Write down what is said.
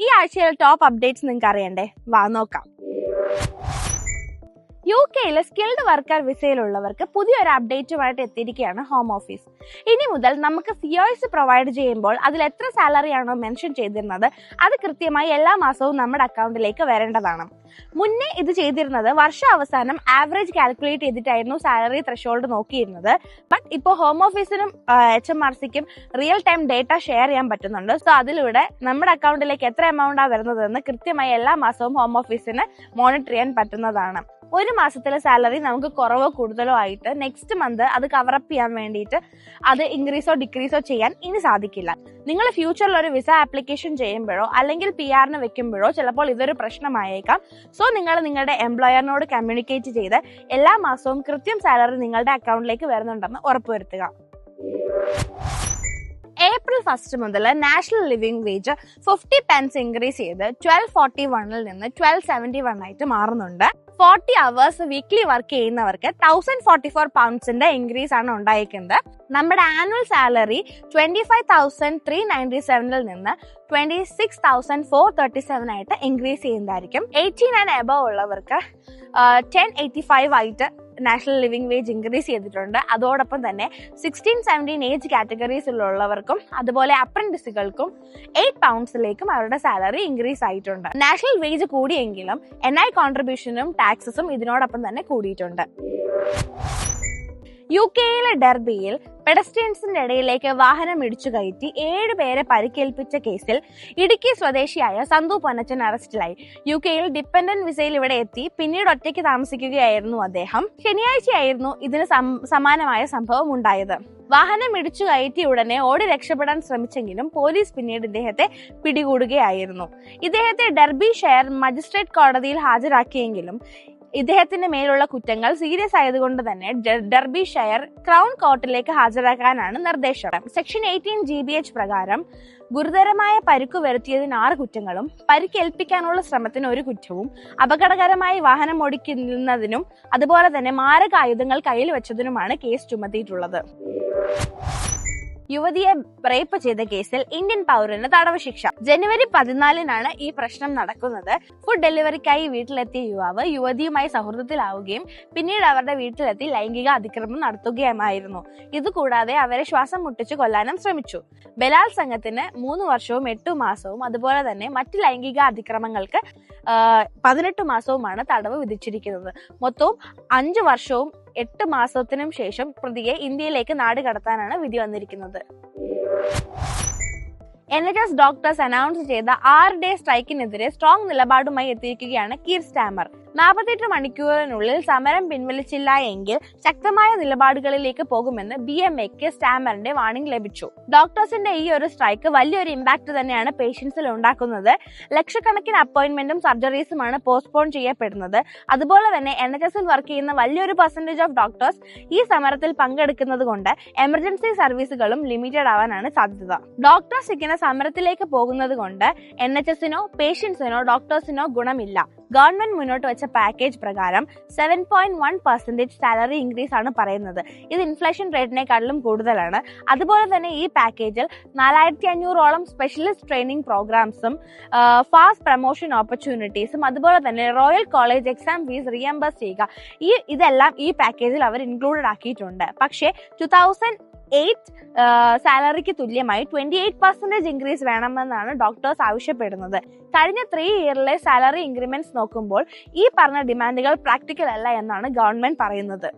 ഈ ആഴ്ചയിലെ top updates നിങ്ങൾക്ക് അറിയണ്ടേ? വാ നോക്കാം. UK-യിലെ സ്കിൽഡ് വർക്കർ വിസയിലുള്ളവർക്ക് പുതിയൊരു അപ്ഡേറ്റുമായിട്ട് എത്തിയിരിക്കുകയാണ് ഹോം ഓഫീസ്. ഇനി മുതൽ നമുക്ക് COS പ്രൊവൈഡ് ചെയ്യുമ്പോൾ അതിൽ എത്ര സാലറി ആണോ മെൻഷൻ ചെയ്തിരുന്നത് അത് കൃത്യമായി എല്ലാ മാസവും നമ്മുടെ അക്കൗണ്ടിലേക്ക് വരേണ്ടതാണ്. മുന്നേ ഇത് ചെയ്തിരുന്നത് വർഷാവസാനം ആവറേജ് കാൽക്കുലേറ്റ് ചെയ്തിട്ടായിരുന്നു സാലറി ത്രെഷോൾഡ് നോക്കിയിരുന്നത്. ബട്ട് ഇപ്പോൾ ഹോം ഓഫീസിനും HMRCക്കും റിയൽ ടൈം ഡേറ്റ ഷെയർ ചെയ്യാൻ പറ്റുന്നുണ്ട്. സോ അതിലൂടെ നമ്മുടെ അക്കൗണ്ടിലേക്ക് എത്ര എമൗണ്ട് ആണ് വരുന്നതെന്ന് കൃത്യമായി എല്ലാ മാസവും ഹോം ഓഫീസിന് മോണിറ്റർ ചെയ്യാൻ പറ്റുന്നതാണ്. ഒരു മാസത്തിലെ സാലറി നമുക്ക് കുറവോ കൂടുതലോ ആയിട്ട് നെക്സ്റ്റ് മന്ത് അത് കവറപ്പ് ചെയ്യാൻ വേണ്ടിയിട്ട് അത് ഇൻക്രീസോ ഡിക്രീസോ ചെയ്യാൻ ഇനി സാധിക്കില്ല. നിങ്ങൾ ഫ്യൂച്ചറിൽ ഒരു വിസ ആപ്ലിക്കേഷൻ ചെയ്യുമ്പോഴോ അല്ലെങ്കിൽ PR-ന് വെക്കുമ്പോഴോ ചിലപ്പോൾ ഇതൊരു പ്രശ്നമായേക്കാം. സോ നിങ്ങൾ നിങ്ങളുടെ എംപ്ലോയറിനോട് കമ്മ്യൂണിക്കേറ്റ് ചെയ്ത് എല്ലാ മാസവും കൃത്യം സാലറി നിങ്ങളുടെ അക്കൗണ്ടിലേക്ക് വരുന്നുണ്ടെന്ന് ഉറപ്പുവരുത്തുക. April 1 മുതൽ national living wage 50 pence increase ചെയ്ത് 1241 നിന്ന് 1271 ആയിട്ട് മാറുന്നുണ്ട്. 40 hours വീക്ക്ലി വർക്ക് ചെയ്യുന്നവർക്ക് 1044 pounds ഇൻക്രീസ് ആണ് ഉണ്ടായിരിക്കുന്നത്. നമ്മുടെ ആനുവൽ സാലറി 25,397 നിന്ന് 26,437 ആയിട്ട് ഇൻക്രീസ് ചെയ്യുന്നതായിരിക്കും. 18 and above ഉള്ളവർക്ക് 1085 ആയിട്ട് നാഷണൽ ലിവിംഗ് വേജ് ഇൻക്രീസ് ചെയ്തിട്ടുണ്ട്. അതോടൊപ്പം തന്നെ 16-17 ഏജ് കാറ്റഗറീസിലുള്ളവർക്കും അതുപോലെ അപ്രന്റീസുകൾക്കും 8 pounds അവരുടെ സാലറി ഇൻക്രീസ് ആയിട്ടുണ്ട്. നാഷണൽ വേജ് കൂടിയെങ്കിലും NI കോൺട്രിബ്യൂഷനും ടാക്സസും ഇതിനോടൊപ്പം തന്നെ കൂടിയിട്ടുണ്ട്. UK-യിലെ ഡെർബിയിൽ പെഡസ്ട്രിയൻസിന്റെ ഇടയിലേക്ക് വാഹനം ഇടിച്ചു കയറ്റി 7 പേരെ പരിക്കേൽപ്പിച്ച കേസിൽ ഇടുക്കി സ്വദേശിയായ സന്തു പൊന്നച്ചൻ അറസ്റ്റിലായി. UK-യിൽ ഡിപ്പെൻഡന്റ് വിസയിൽ ഇവിടെ എത്തി പിന്നീട് ഒറ്റയ്ക്ക് താമസിക്കുകയായിരുന്നു അദ്ദേഹം. ശനിയാഴ്ചയായിരുന്നു ഇതിന് സമാനമായ സംഭവം ഉണ്ടായത്. വാഹനം ഇടിച്ചു കയറ്റി ഉടനെ ഓടി രക്ഷപ്പെടാൻ ശ്രമിച്ചെങ്കിലും പോലീസ് പിന്നീട് ഇദ്ദേഹത്തെ പിടികൂടുകയായിരുന്നു. ഇദ്ദേഹത്തെ ഡെർബി ഷെയർ മജിസ്ട്രേറ്റ് കോടതിയിൽ ഹാജരാക്കിയെങ്കിലും ഇദ്ദേഹത്തിന്റെ മേലുള്ള കുറ്റങ്ങൾ സീരിയസ് ആയതുകൊണ്ട് തന്നെ ഡെർബി ഷെയർ ക്രൗൺ കോർട്ടിലേക്ക് ഹാജരാക്കാനാണ് നിർദ്ദേശം. സെക്ഷൻ 18 GBH പ്രകാരം ഗുരുതരമായ പരിക്കു വരുത്തിയതിന് 6 കുറ്റങ്ങളും പരിക്കേൽപ്പിക്കാനുള്ള ശ്രമത്തിന് 1 കുറ്റവും അപകടകരമായി വാഹനം ഓടിക്കുന്നതിനും അതുപോലെ തന്നെ മാരക ആയുധങ്ങൾ കയ്യിൽ വെച്ചതിനുമാണ് കേസ് ചുമത്തിയിട്ടുള്ളത്. യുവതിയെ റേപ്പ് ചെയ്ത കേസിൽ ഇന്ത്യൻ പൗരന് തടവ് ശിക്ഷ. ജനുവരി 14 ഈ പ്രശ്നം നടക്കുന്നത്. ഫുഡ് ഡെലിവറിക്കായി വീട്ടിലെത്തിയ യുവാവ് യുവതിയുമായി സൗഹൃദത്തിലാവുകയും പിന്നീട് അവരുടെ വീട്ടിലെത്തി ലൈംഗിക അതിക്രമം നടത്തുകയുമായിരുന്നു. ഇതുകൂടാതെ അവരെ ശ്വാസം മുട്ടിച്ച് കൊല്ലാനും ശ്രമിച്ചു. ബലാത്സംഗത്തിന് 3 വർഷവും 8 മാസവും അതുപോലെ തന്നെ മറ്റ് ലൈംഗിക അതിക്രമങ്ങൾക്ക് 18 മാസവുമാണ് തടവ് വിധിച്ചിരിക്കുന്നത്. മൊത്തവും 5 വർഷവും 8 മാസത്തിനും ശേഷം പ്രതിയെ ഇന്ത്യയിലേക്ക് നാട് കടത്താനാണ് വിധി വന്നിരിക്കുന്നത്. NHS ഡോക്ടേഴ്സ് അനൗൺസ് ചെയ്ത 6-day സ്ട്രൈക്കിനെതിരെ സ്ട്രോങ് നിലപാടുമായി എത്തിയിരിക്കുകയാണ് കീർ സ്റ്റാമർ. 48 മണിക്കൂറിനുള്ളിൽ സമരം പിൻവലിച്ചില്ല എങ്കിൽ ശക്തമായ നിലപാടുകളിലേക്ക് പോകുമെന്ന് BMAക്ക് സ്റ്റാമറിന്റെ വാർണിംഗ് ലഭിച്ചു. ഡോക്ടേഴ്സിന്റെ ഈ ഒരു സ്ട്രൈക്ക് വലിയൊരു ഇമ്പാക്ട് തന്നെയാണ് പേഷ്യൻസിൽ ഉണ്ടാക്കുന്നത്. ലക്ഷക്കണക്കിന് അപ്പോയിന്റ്മെന്റും സർജറീസുമാണ് പോസ്റ്റ്പോൺ ചെയ്യപ്പെടുന്നത്. അതുപോലെ തന്നെ NHSൽ വർക്ക് ചെയ്യുന്ന വലിയൊരു പെർസെന്റേജ് ഓഫ് ഡോക്ടേഴ്സ് ഈ സമരത്തിൽ പങ്കെടുക്കുന്നത് കൊണ്ട് എമർജൻസി സർവീസുകളും ലിമിറ്റഡ് ആവാനാണ് സാധ്യത. ഡോക്ടേഴ്സ് ഇങ്ങനെ സമരത്തിലേക്ക് പോകുന്നത് കൊണ്ട് NHSനോ പേഷ്യൻസിനോ ഡോക്ടേഴ്സിനോ ഗുണമില്ല. ഗവൺമെന്റ് മുന്നോട്ട് വെച്ച പാക്കേജ് പ്രകാരം 7.1% സാലറി ഇൻക്രീസ് ആണ് പറയുന്നത്. ഇത് ഇൻഫ്ലേഷൻ റേറ്റിനെക്കാട്ടിലും കൂടുതലാണ്. അതുപോലെ തന്നെ ഈ പാക്കേജിൽ 4500ഓളം സ്പെഷ്യലിസ്റ്റ് ട്രെയിനിങ് പ്രോഗ്രാംസും ഫാസ്റ്റ് പ്രൊമോഷൻ ഓപ്പർച്യൂണിറ്റീസും അതുപോലെ തന്നെ royal college exam fees reimburse ചെയ്യുക, ഇതെല്ലാം ഈ പാക്കേജിൽ അവർ ഇൻക്ലൂഡഡ് ആക്കിയിട്ടുണ്ട്. പക്ഷേ 2008 സാലറിക്ക് തുല്യമായി 28% ഇൻക്രീസ് വേണമെന്നാണ് ഡോക്ടേഴ്സ് ആവശ്യപ്പെടുന്നത്. കഴിഞ്ഞ 3 ഇയറിലെ സാലറി ഇൻക്രിമെന്റ്സ് നോക്കുമ്പോൾ ഈ പറഞ്ഞ ഡിമാൻഡുകൾ പ്രാക്ടിക്കൽ അല്ല എന്നാണ് ഗവൺമെന്റ് പറയുന്നത്.